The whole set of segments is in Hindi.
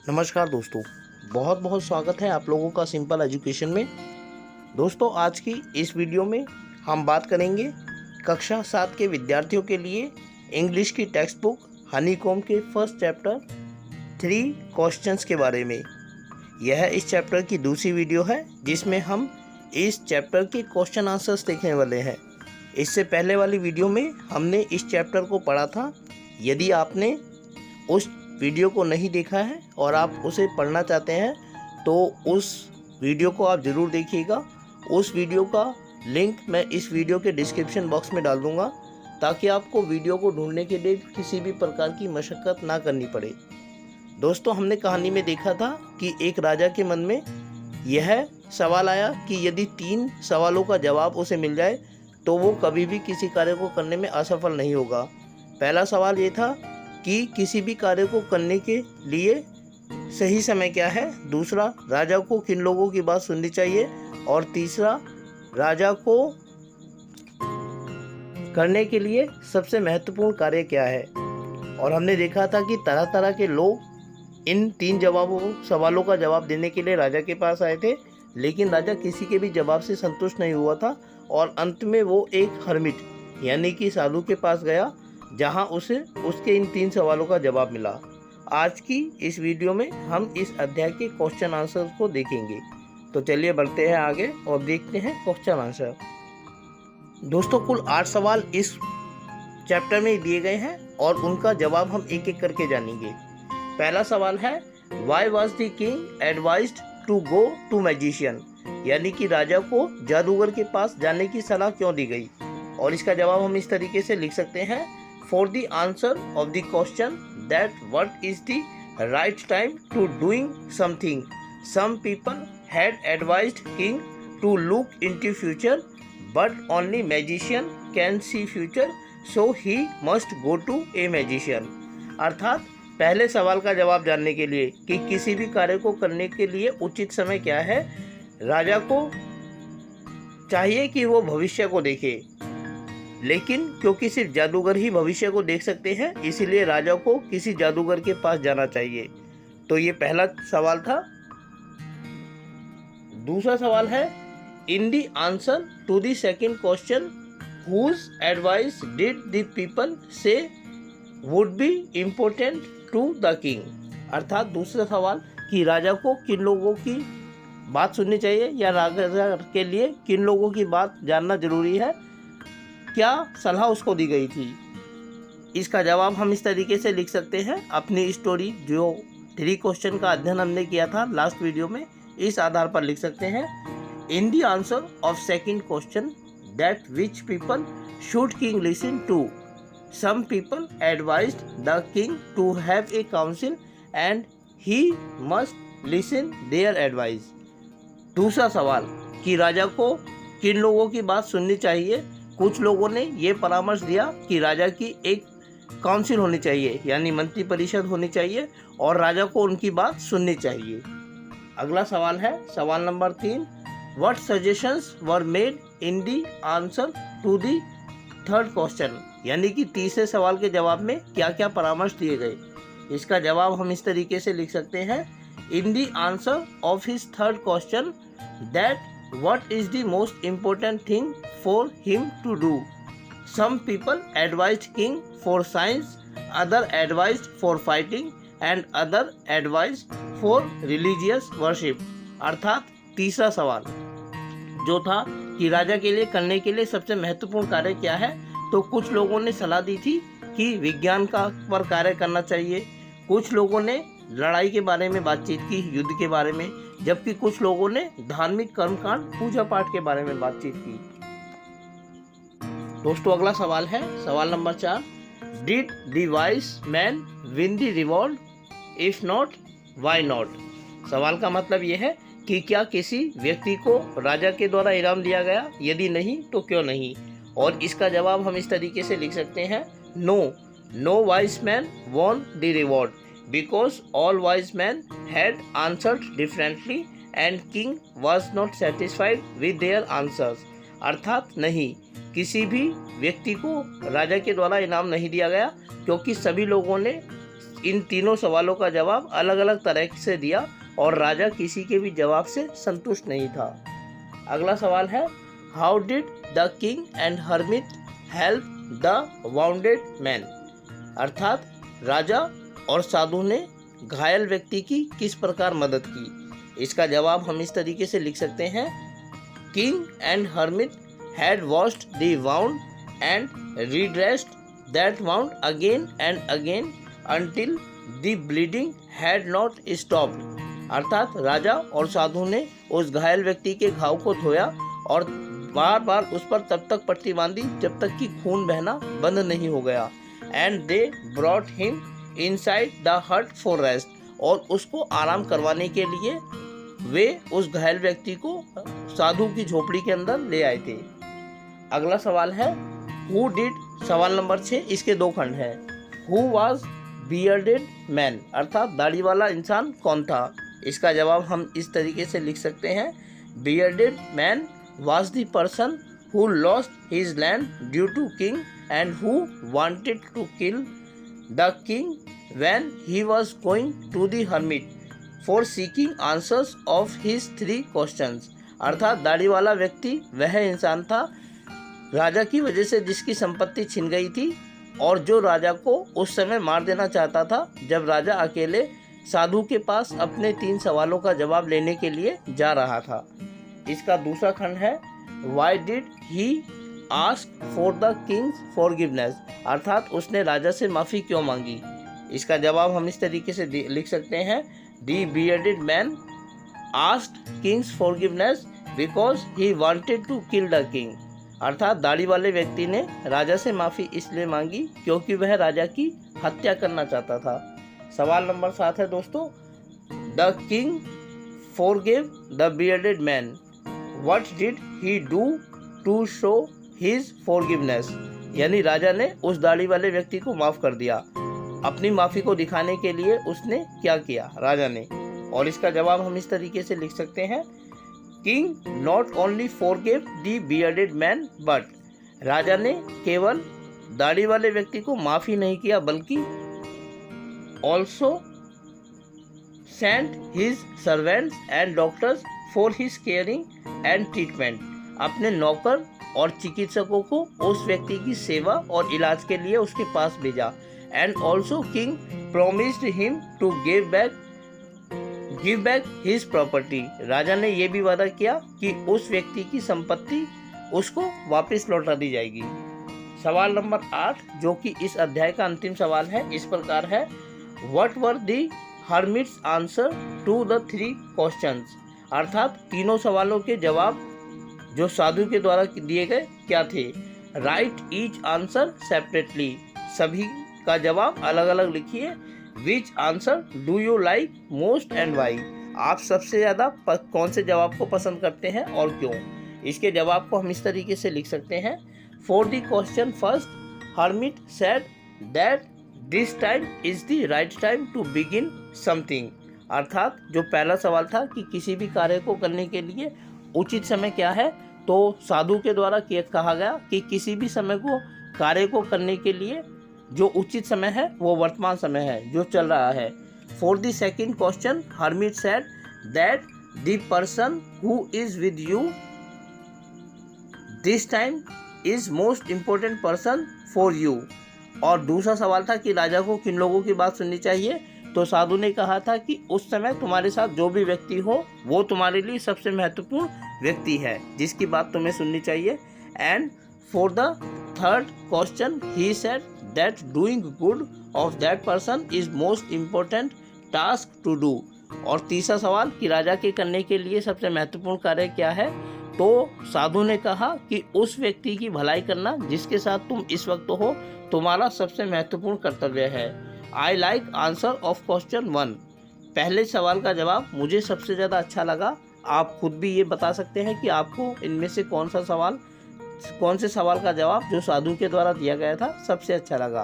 नमस्कार दोस्तों, बहुत बहुत स्वागत है आप लोगों का सिंपल एजुकेशन में। दोस्तों, आज की इस वीडियो में हम बात करेंगे कक्षा 7 के विद्यार्थियों के लिए इंग्लिश की टेक्स्ट बुक हनीकॉम्ब के फर्स्ट चैप्टर 3 क्वेश्चंस के बारे में। यह इस चैप्टर की दूसरी वीडियो है जिसमें हम इस चैप्टर के क्वेश्चन आंसर्स देखने वाले हैं। इससे पहले वाली वीडियो में हमने इस चैप्टर को पढ़ा था। यदि आपने उस वीडियो को नहीं देखा है और आप उसे पढ़ना चाहते हैं तो उस वीडियो को आप ज़रूर देखिएगा। उस वीडियो का लिंक मैं इस वीडियो के डिस्क्रिप्शन बॉक्स में डाल दूंगा ताकि आपको वीडियो को ढूंढने के लिए किसी भी प्रकार की मशक्क़त ना करनी पड़े। दोस्तों, हमने कहानी में देखा था कि एक राजा के मन में यह सवाल आया कि यदि 3 सवालों का जवाब उसे मिल जाए तो वो कभी भी किसी कार्य को करने में असफल नहीं होगा। पहला सवाल ये था कि किसी भी कार्य को करने के लिए सही समय क्या है। दूसरा, राजा को किन लोगों की बात सुननी चाहिए। और तीसरा, राजा को करने के लिए सबसे महत्वपूर्ण कार्य क्या है। और हमने देखा था कि तरह तरह के लोग इन 3 सवालों का जवाब देने के लिए राजा के पास आए थे, लेकिन राजा किसी के भी जवाब से संतुष्ट नहीं हुआ था और अंत में वो एक हर्मिट यानी कि साधु के पास गया जहां उसे उसके इन 3 सवालों का जवाब मिला। आज की इस वीडियो में हम इस अध्याय के क्वेश्चन आंसर को देखेंगे। तो चलिए बढ़ते हैं आगे और देखते हैं क्वेश्चन आंसर। दोस्तों, कुल 8 सवाल इस चैप्टर में दिए गए हैं और उनका जवाब हम एक एक करके जानेंगे। पहला सवाल है, why was the king advised to go to magician, यानी कि राजा को जादूगर के पास जाने की सलाह क्यों दी गई। और इसका जवाब हम इस तरीके से लिख सकते हैं, For the answer of the question that what is the right time to doing something, some people had advised king to look into future, but only magician can see future, so he must go to a magician। अर्थात पहले सवाल का जवाब जानने के लिए कि किसी भी कार्य को करने के लिए उचित समय क्या है, राजा को चाहिए कि वो भविष्य को देखे, लेकिन क्योंकि सिर्फ जादूगर ही भविष्य को देख सकते हैं इसीलिए राजा को किसी जादूगर के पास जाना चाहिए। तो ये पहला सवाल था। दूसरा सवाल है, in the answer to the second question whose advice did the people say would be important to the king. अर्थात दूसरा सवाल कि राजा को किन लोगों की बात सुननी चाहिए या राजा के लिए किन लोगों की बात जानना जरूरी है, क्या सलाह उसको दी गई थी। इसका जवाब हम इस तरीके से लिख सकते हैं। अपनी स्टोरी जो 3 क्वेश्चन का अध्ययन हमने किया था लास्ट वीडियो में, इस आधार पर लिख सकते हैं, in the answer of second question that which people should king listen to, some people advised the king to have a council and he must listen their advice. दूसरा सवाल कि राजा को किन लोगों की बात सुननी चाहिए। कुछ लोगों ने ये परामर्श दिया कि राजा की एक काउंसिल होनी चाहिए यानी मंत्री परिषद होनी चाहिए और राजा को उनकी बात सुननी चाहिए। अगला सवाल है सवाल नंबर 3, what suggestions were made in the answer to the third question, यानी कि तीसरे सवाल के जवाब में क्या क्या परामर्श दिए गए। इसका जवाब हम इस तरीके से लिख सकते हैं, in the answer of his third question that what is the most important thing for him to do, some people advised king for science, other advised for fighting and other advised for religious worship। अर्थात तीसरा सवाल जो था कि राजा के लिए करने के लिए सबसे महत्वपूर्ण कार्य क्या है, तो कुछ लोगों ने सलाह दी थी कि विज्ञान का पर कार्य करना चाहिए, कुछ लोगों ने लड़ाई के बारे में बातचीत की, युद्ध के बारे में, जबकि कुछ लोगों ने धार्मिक कर्मकांड पूजा पाठ के बारे में बातचीत की। दोस्तों, अगला सवाल है सवाल number 4, did the wise man win the reward, if not why not. सवाल का मतलब यह है कि क्या किसी व्यक्ति को राजा के द्वारा इनाम दिया गया, यदि नहीं तो क्यों नहीं। और इसका जवाब हम इस तरीके से लिख सकते हैं, no wise man won the reward because all wise men had answered differently and king was not satisfied with their answers। अर्थात नहीं, किसी भी व्यक्ति को राजा के द्वारा इनाम नहीं दिया गया क्योंकि सभी लोगों ने इन तीनों सवालों का जवाब अलग अलग तरह से दिया और राजा किसी के भी जवाब से संतुष्ट नहीं था। अगला सवाल है, how did the king and hermit help the bounded man, अर्थात राजा और साधु ने घायल व्यक्ति की किस प्रकार मदद की। इसका जवाब हम इस तरीके से लिख सकते हैं, king and hermit had washed the wound and redressed that wound again and again until the bleeding had not stopped, अर्थात राजा और साधु ने उस घायल व्यक्ति के घाव को धोया और बार बार उस पर तब तक पट्टी बांधी जब तक कि खून बहना बंद नहीं हो गया। And they brought him inside the हट फॉर रेस्ट, और उसको आराम करवाने के लिए वे उस घायल व्यक्ति को साधु की झोपड़ी के अंदर ले आए थे। अगला सवाल है, हु डिड, सवाल नंबर 6, इसके दो खंड हैं। हु वाज बियर्डेड मैन, अर्थात दाढ़ी वाला इंसान कौन था। इसका जवाब हम इस तरीके से लिख सकते हैं, bearded man was the person who lost his land due to king and who wanted to kill the king when he was going to the hermit for seeking answers of his 3 questions, अर्थात दाढ़ी वाला व्यक्ति वह इंसान था राजा की वजह से जिसकी संपत्ति छिन गई थी और जो राजा को उस समय मार देना चाहता था जब राजा अकेले साधु के पास अपने 3 सवालों का जवाब लेने के लिए जा रहा था। इसका दूसरा खंड है, why did he ask for the Kings forgiveness, अर्थात उसने राजा से माफ़ी क्यों मांगी। इसका जवाब हम इस तरीके से लिख सकते हैं, the bearded man asked king's forgiveness because he wanted to kill the king, अर्थात दाढ़ी वाले व्यक्ति ने राजा से माफ़ी इसलिए मांगी क्योंकि वह राजा की हत्या करना चाहता था। सवाल नंबर 7 है दोस्तों, the king forgive the bearded man, what did he do to show his forgiveness, यानी राजा ने उस दाढ़ी वाले व्यक्ति को माफ़ कर दिया, अपनी माफ़ी को दिखाने के लिए उसने क्या किया राजा ने। और इसका जवाब हम इस तरीके से लिख सकते हैं, king not only forgive the bearded man but, राजा ने केवल दाढ़ी वाले व्यक्ति को माफ़ी नहीं किया बल्कि also sent his servants and doctors for his caring and treatment, अपने नौकर और चिकित्सकों को उस व्यक्ति की सेवा और इलाज के लिए उसके पास भेजा। And also king promised him to give back his property, राजा ने यह भी वादा किया कि उस व्यक्ति की संपत्ति उसको वापस लौटा दी जाएगी। सवाल नंबर 8 जो कि इस अध्याय का अंतिम सवाल है, इस प्रकार है, what were the hermit's answer to the 3 questions, अर्थात तीनों सवालों के जवाब जो साधु के द्वारा दिए गए क्या थे। राइट ईच आंसर सेपरेटली, सभी का जवाब अलग अलग लिखिए। Which answer do you like most and why, आप सबसे ज़्यादा कौन से जवाब को पसंद करते हैं और क्यों। इसके जवाब को हम इस तरीके से लिख सकते हैं, for the question first hermit said that this time is the right time to begin something, अर्थात जो पहला सवाल था कि किसी भी कार्य को करने के लिए उचित समय क्या है, तो साधु के द्वारा कहा गया कि किसी भी समय को कार्य को करने के लिए जो उचित समय है वो वर्तमान समय है जो चल रहा है। For the second question hermit said that the person who is with you this time is most important person for you, और दूसरा सवाल था कि राजा को किन लोगों की बात सुननी चाहिए, तो साधु ने कहा था कि उस समय तुम्हारे साथ जो भी व्यक्ति हो वो तुम्हारे लिए सबसे महत्वपूर्ण व्यक्ति है जिसकी बात तुम्हें सुननी चाहिए। And for the third question he said that doing good of that person is most important task to do, और तीसरा सवाल कि राजा के करने के लिए सबसे महत्वपूर्ण कार्य क्या है, तो साधु ने कहा कि उस व्यक्ति की भलाई करना जिसके साथ तुम इस वक्त हो तुम्हारा सबसे महत्वपूर्ण कर्तव्य है। I like answer of question 1, पहले सवाल का जवाब मुझे सबसे ज़्यादा अच्छा लगा। आप खुद भी ये बता सकते हैं कि आपको इनमें से कौन से सवाल का जवाब जो साधु के द्वारा दिया गया था सबसे अच्छा लगा।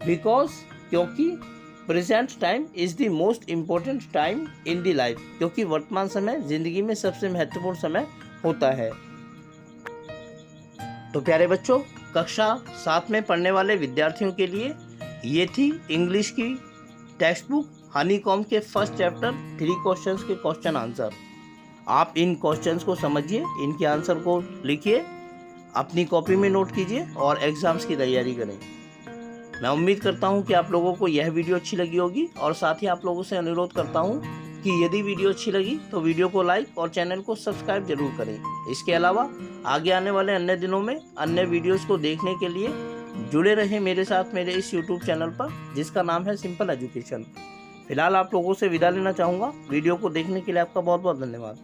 बिकॉज, क्योंकि present time is the most important time in the life, क्योंकि वर्तमान समय जिंदगी में सबसे महत्वपूर्ण समय होता है। तो प्यारे बच्चों, कक्षा 7 में पढ़ने वाले विद्यार्थियों के लिए ये थी इंग्लिश की टेक्स्ट बुक हनीकॉम्ब के फर्स्ट चैप्टर 3 क्वेश्चंस के क्वेश्चन आंसर। आप इन क्वेश्चंस को समझिए, इनके आंसर को लिखिए, अपनी कॉपी में नोट कीजिए और एग्ज़ाम्स की तैयारी करें। मैं उम्मीद करता हूं कि आप लोगों को यह वीडियो अच्छी लगी होगी और साथ ही आप लोगों से अनुरोध करता हूं कि यदि वीडियो अच्छी लगी तो वीडियो को लाइक और चैनल को सब्सक्राइब जरूर करें। इसके अलावा आगे आने वाले अन्य दिनों में अन्य वीडियोस को देखने के लिए जुड़े रहें मेरे साथ मेरे इस YouTube चैनल पर, जिसका नाम है सिंपल एजुकेशन। फिलहाल आप लोगों से विदा लेना चाहूँगा। वीडियो को देखने के लिए आपका बहुत बहुत धन्यवाद।